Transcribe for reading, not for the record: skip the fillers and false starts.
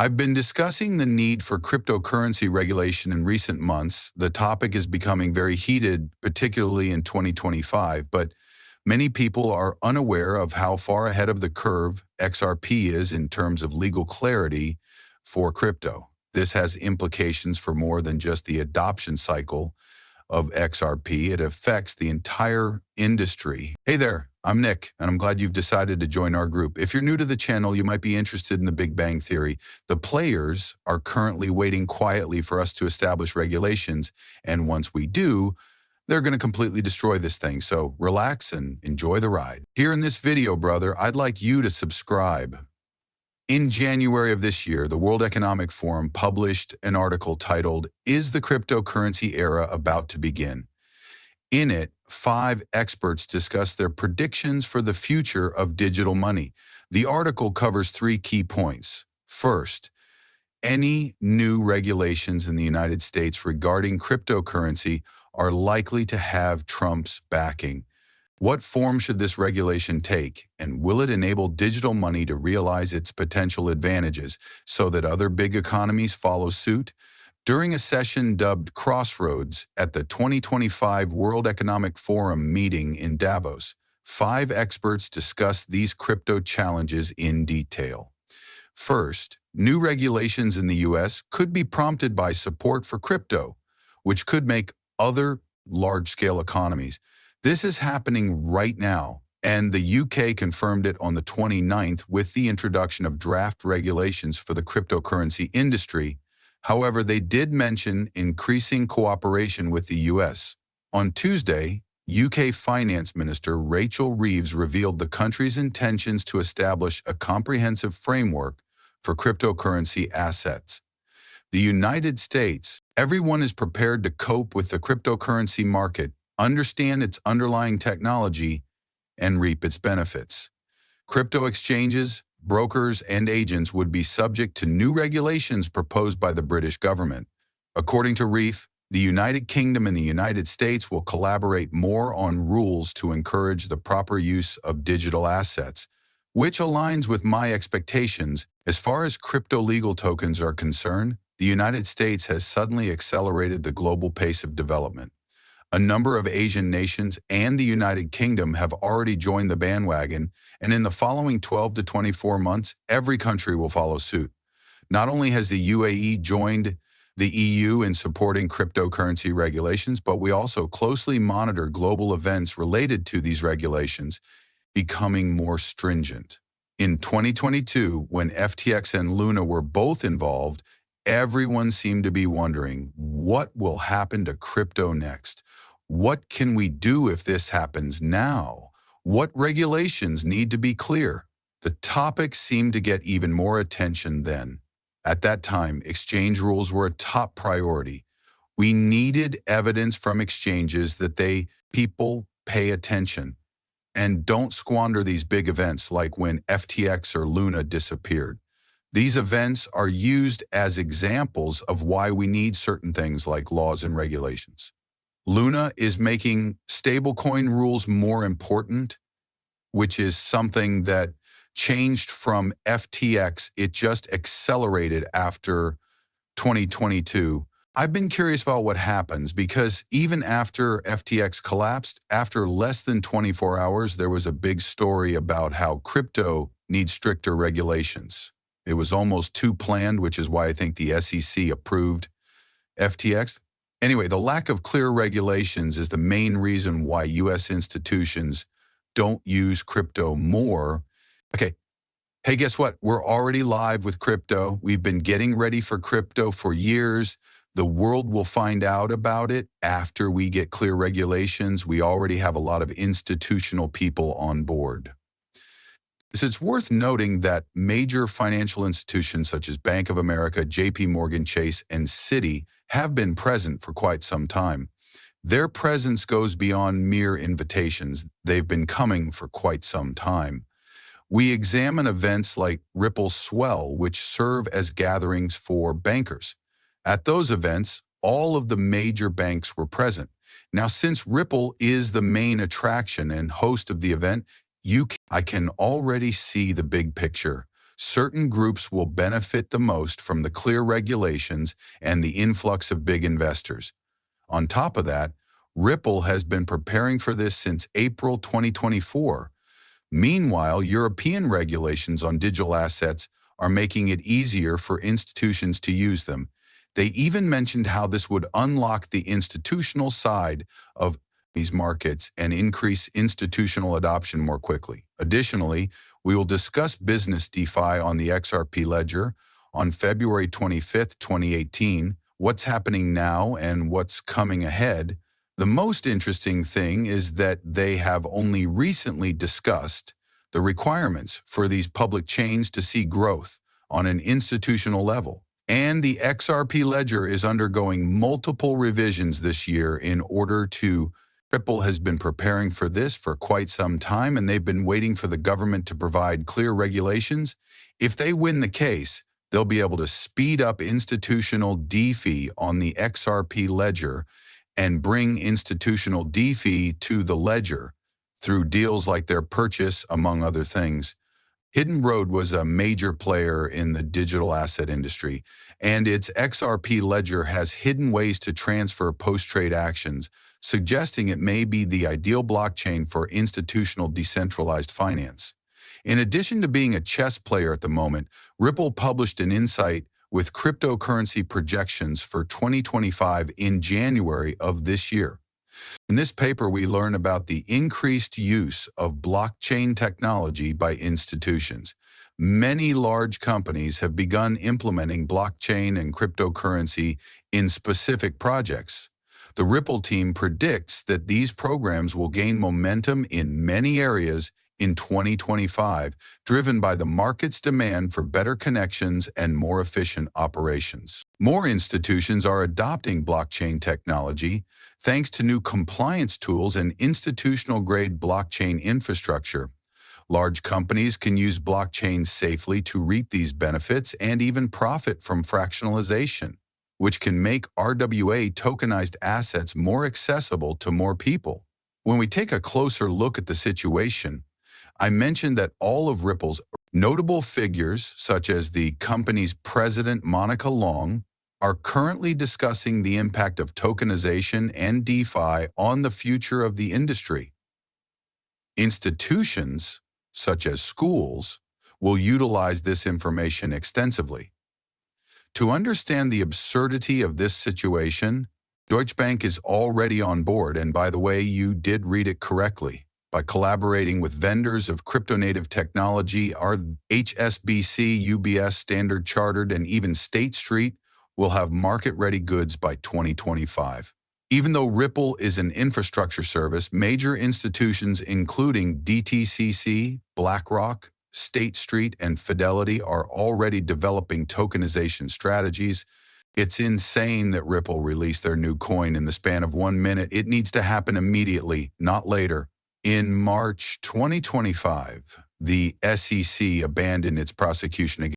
I've been discussing the need for cryptocurrency regulation in recent months. The topic is becoming very heated, particularly in 2025, but many people are unaware of how far ahead of the curve XRP is in terms of legal clarity for crypto. This has implications for more than just the adoption cycle of XRP. It affects the entire industry. Hey there, I'm Nick, and I'm glad you've decided to join our group. If you're new to the channel, you might be interested in the Big Bang Theory. The players are currently waiting quietly for us to establish regulations, and once we do, they're going to completely destroy this thing. So relax and enjoy the ride. Here in this video, brother, I'd like you to subscribe. In January of this year, the World Economic Forum published an article titled, "Is the Cryptocurrency Era About to Begin?" In it, 5 experts discuss their predictions for the future of digital money. The article covers 3 key points. First, any new regulations in the United States regarding cryptocurrency are likely to have Trump's backing. What form should this regulation take, and will it enable digital money to realize its potential advantages so that other big economies follow suit? During a session dubbed Crossroads at the 2025 World Economic Forum meeting in Davos, 5 experts discussed these crypto challenges in detail. First, new regulations in the U.S. could be prompted by support for crypto, which could make other large-scale economies. This is happening right now, and the UK confirmed it on the 29th with the introduction of draft regulations for the cryptocurrency industry. However, they did mention increasing cooperation with the US. On Tuesday, UK Finance Minister Rachel Reeves revealed the country's intentions to establish a comprehensive framework for cryptocurrency assets. The United States, everyone is prepared to cope with the cryptocurrency market, understand its underlying technology, and reap its benefits. Crypto exchanges, brokers, and agents would be subject to new regulations proposed by the British government. According to Reef, the United Kingdom and the United States will collaborate more on rules to encourage the proper use of digital assets, which aligns with my expectations. As far as crypto legal tokens are concerned, the United States has suddenly accelerated the global pace of development. A number of Asian nations and the United Kingdom have already joined the bandwagon, and in the following 12 to 24 months, every country will follow suit. Not only has the UAE joined the EU in supporting cryptocurrency regulations, but we also closely monitor global events related to these regulations becoming more stringent. In 2022, when FTX and Luna were both involved, everyone seemed to be wondering, what will happen to crypto next? What can we do if this happens now? What regulations need to be clear? The topic seemed to get even more attention then. At that time, exchange rules were a top priority. We needed evidence from exchanges that people pay attention and don't squander these big events like when FTX or Luna disappeared. These events are used as examples of why we need certain things like laws and regulations. Luna is making stablecoin rules more important, which is something that changed from FTX. It just accelerated after 2022. I've been curious about what happens because even after FTX collapsed, after less than 24 hours, there was a big story about how crypto needs stricter regulations. It was almost too planned, which is why I think the SEC approved FTX. Anyway, the lack of clear regulations is the main reason why U.S. institutions don't use crypto more. Okay, hey, guess what? We're already live with crypto. We've been getting ready for crypto for years. The world will find out about it after we get clear regulations. We already have a lot of institutional people on board. So it's worth noting that major financial institutions such as Bank of America, JP Morgan Chase, and Citi have been present for quite some time. Their presence goes beyond mere invitations. They've been coming for quite some time. We examine events like Ripple Swell, which serve as gatherings for bankers. At those events, all of the major banks were present. Now, since Ripple is the main attraction and host of the event, I can already see the big picture. Certain groups will benefit the most from the clear regulations and the influx of big investors. On top of that, Ripple has been preparing for this since April 2024. Meanwhile, European regulations on digital assets are making it easier for institutions to use them. They even mentioned how this would unlock the institutional side of these markets and increase institutional adoption more quickly. Additionally, we will discuss business DeFi on the XRP ledger on February 25th, 2018, what's happening now and what's coming ahead. The most interesting thing is that they have only recently discussed the requirements for these public chains to see growth on an institutional level. And the XRP ledger is undergoing multiple revisions this year in order to Ripple has been preparing for this for quite some time, and they've been waiting for the government to provide clear regulations. If they win the case, they'll be able to speed up institutional DeFi on the XRP ledger and bring institutional DeFi to the ledger through deals like their purchase, among other things. Hidden Road was a major player in the digital asset industry, and its XRP ledger has hidden ways to transfer post-trade actions, suggesting it may be the ideal blockchain for institutional decentralized finance. In addition to being a chess player at the moment, Ripple published an insight with cryptocurrency projections for 2025 in January of this year. In this paper, we learn about the increased use of blockchain technology by institutions. Many large companies have begun implementing blockchain and cryptocurrency in specific projects. The Ripple team predicts that these programs will gain momentum in many areas in 2025, driven by the market's demand for better connections and more efficient operations. More institutions are adopting blockchain technology thanks to new compliance tools and institutional-grade blockchain infrastructure. Large companies can use blockchain safely to reap these benefits and even profit from fractionalization, which can make RWA tokenized assets more accessible to more people. When we take a closer look at the situation, I mentioned that all of Ripple's notable figures, such as the company's president Monica Long, are currently discussing the impact of tokenization and DeFi on the future of the industry. Institutions, such as schools, will utilize this information extensively. To understand the absurdity of this situation, Deutsche Bank is already on board, and by the way, you did read it correctly. By collaborating with vendors of crypto-native technology, our HSBC, UBS, Standard Chartered, and even State Street will have market-ready goods by 2025. Even though Ripple is an infrastructure service, major institutions including DTCC, BlackRock, State Street, and Fidelity are already developing tokenization strategies. It's insane that Ripple released their new coin in the span of 1 minute. It needs to happen immediately, not later. In March 2025, the SEC abandoned its prosecution against